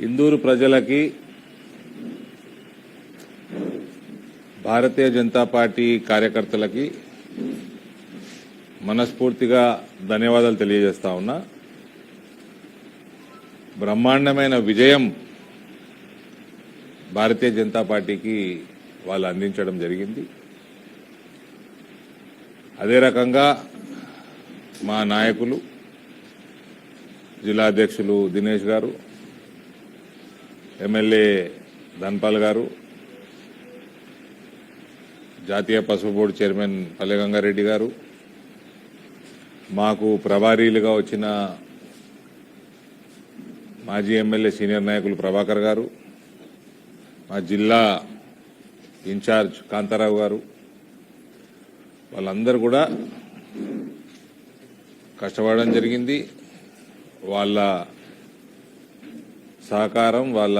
ఇందూరు ప్రజలకి భారతీయ జనతా పార్టీ కార్యకర్తలకి మనస్ఫూర్తిగా ధన్యవాదాలు తెలియజేస్తా ఉన్నా. బ్రహ్మాండమైన విజయం భారతీయ జనతా పార్టీకి వాళ్ళు అందించడం జరిగింది. అదే రకంగా మా నాయకులు జిల్లా అధ్యక్షులు దినేష్ గారు, ఎమ్మెల్యే ధన్పాల్ గారు, జాతీయ పసుపు బోర్డు చైర్మన్ పల్లె గంగారెడ్డి గారు, మాకు ప్రభారీలుగా వచ్చిన మాజీ ఎమ్మెల్యే సీనియర్ నాయకులు ప్రభాకర్ గారు, మా జిల్లా ఇన్ఛార్జ్ కాంతారావు గారు, వాళ్ళందరూ కూడా కష్టపడడం జరిగింది. వాళ్ళ సహకారం, వాళ్ళ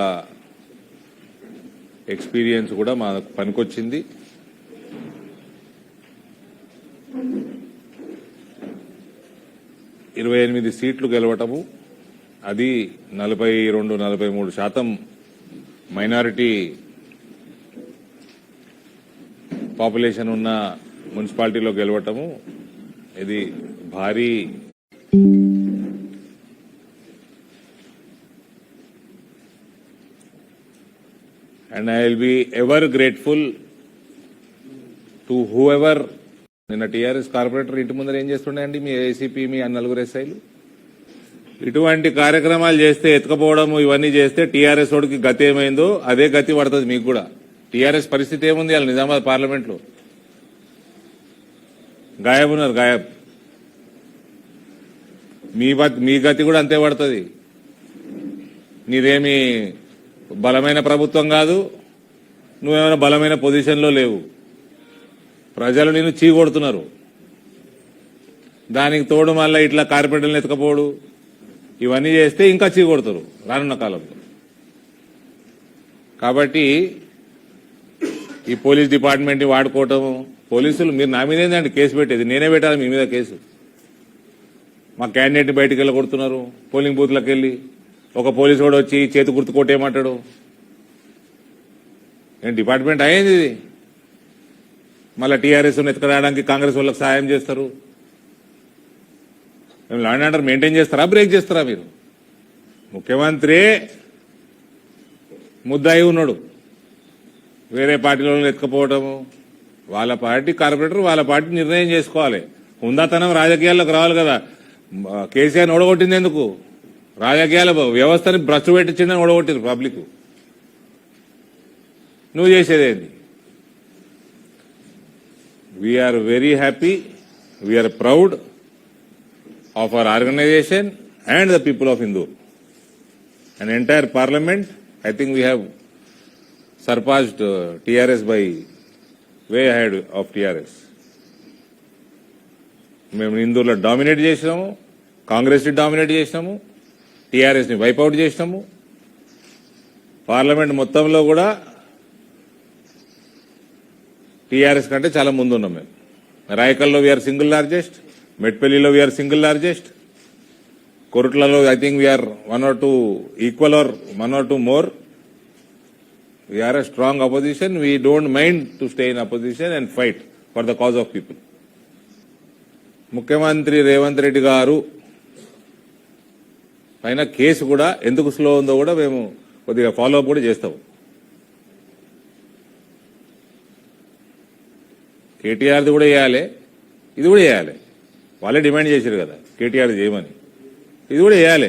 ఎక్స్పీరియన్స్ కూడా మా పనికొచ్చింది. ఇరవై 28 సీట్లు గెలవటము, అది 42-43% మైనారిటీ పాపులేషన్ ఉన్న మున్సిపాలిటీలో గెలవటము, ఇది భారీ and I will be ever grateful to whoever. నిన్న టీఆర్ఎస్ కార్పొరేటర్ ఇంటి ముందర ఏం చేస్తుండేయండి మీ ఏసీపీ, మీ నలుగురు ఎస్ఐలు ఇటువంటి కార్యక్రమాలు చేస్తే, ఎత్తుకపోవడం ఇవన్నీ చేస్తే టీఆర్ఎస్ వాడికి గతి ఏమైందో అదే గతి పడుతుంది మీకు కూడా. టీఆర్ఎస్ పరిస్థితి ఏముంది అలా నిజామాబాద్ పార్లమెంట్ లో? గాయబ్ ఉన్నారు, గాయబ్. మీ గతి కూడా అంతే పడుతుంది. నీదేమి బలమైన ప్రభుత్వం కాదు, నువ్వేమైనా బలమైన పొజిషన్లో లేవు. ప్రజలు నిన్ను చీకొడుతున్నారు. దానికి తోడు మళ్ళీ ఇట్లా కార్పొరేటర్లను ఎత్తుకపోడు ఇవన్నీ చేస్తే ఇంకా చీకొడతారు రానున్న కాలంలో. కాబట్టి ఈ పోలీస్ డిపార్ట్మెంట్ ని వాడుకోవటము, పోలీసులు మీరు నా మీద ఏంటంటే కేసు పెట్టేది, నేనే పెట్టాలి మీ మీద కేసు. మా క్యాండిడేట్ ని బయటకు వెళ్ళగొడుతున్నారు, పోలింగ్ బూత్లకు వెళ్ళి ఒక పోలీసు కూడా వచ్చి చేతి గుర్తు కొట్టేయమంటాడు. ఏం డిపార్ట్మెంట్ అయ్యింది ఇది? మళ్ళీ టీఆర్ఎస్ ఎత్తుకరావడానికి కాంగ్రెస్ వాళ్ళకి సాయం చేస్తారు. మేము లా అండ్ ఆర్డర్ మెయింటైన్ చేస్తారా, బ్రేక్ చేస్తారా మీరు? ముఖ్యమంత్రి ముద్దాయి ఉన్నాడు, వేరే పార్టీలో ఎత్తుకపోవటము. వాళ్ళ పార్టీ కార్పొరేటర్ వాళ్ళ పార్టీ నిర్ణయం చేసుకోవాలి. హుందాతనం రాజకీయాల్లోకి రావాలి కదా. కేసీఆర్ ఓడగొట్టింది ఎందుకు? రాజకీయాల వ్యవస్థని భ్రష్టు పెట్టించిందని ఓడగొట్టింది పబ్లిక్. నువ్వు చేసేదేంది? We are very happy, we are proud of our organization and the people of Indore. An entire parliament, I think we have surpassed TRS by way ahead of TRS. మేము ఇందూరులో డామినేట్ చేసినాము, కాంగ్రెస్ ని డామినేట్ చేసినాము, టీఆర్ఎస్ ని wipe out చేసినాము. Parliament మొత్తంలో కూడా TRS కంటే చాలా ముందున్నాం మేము. రాయకల్లో వీఆర్ సింగిల్ లార్జెస్ట్, మెట్పల్లిలో వీఆర్ సింగిల్ లార్జెస్ట్, కొరుట్లలో I think we are 1 or 2 equal or 1 or 2 more. We are a strong opposition. We don't mind to stay in opposition and fight for the cause of people. ముఖ్యమంత్రి రేవంత్ రెడ్డి గారు పైన case కూడా ఎందుకు slow ఉందో కూడా మేము కొద్దిగా ఫాలో అప్ కూడా చేస్తాము. కేటీఆర్ది కూడా చేయాలి, ఇది కూడా చేయాలి. వాళ్ళే డిమాండ్ చేశారు కదా కేటీఆర్ చేయమని, ఇది కూడా చేయాలి.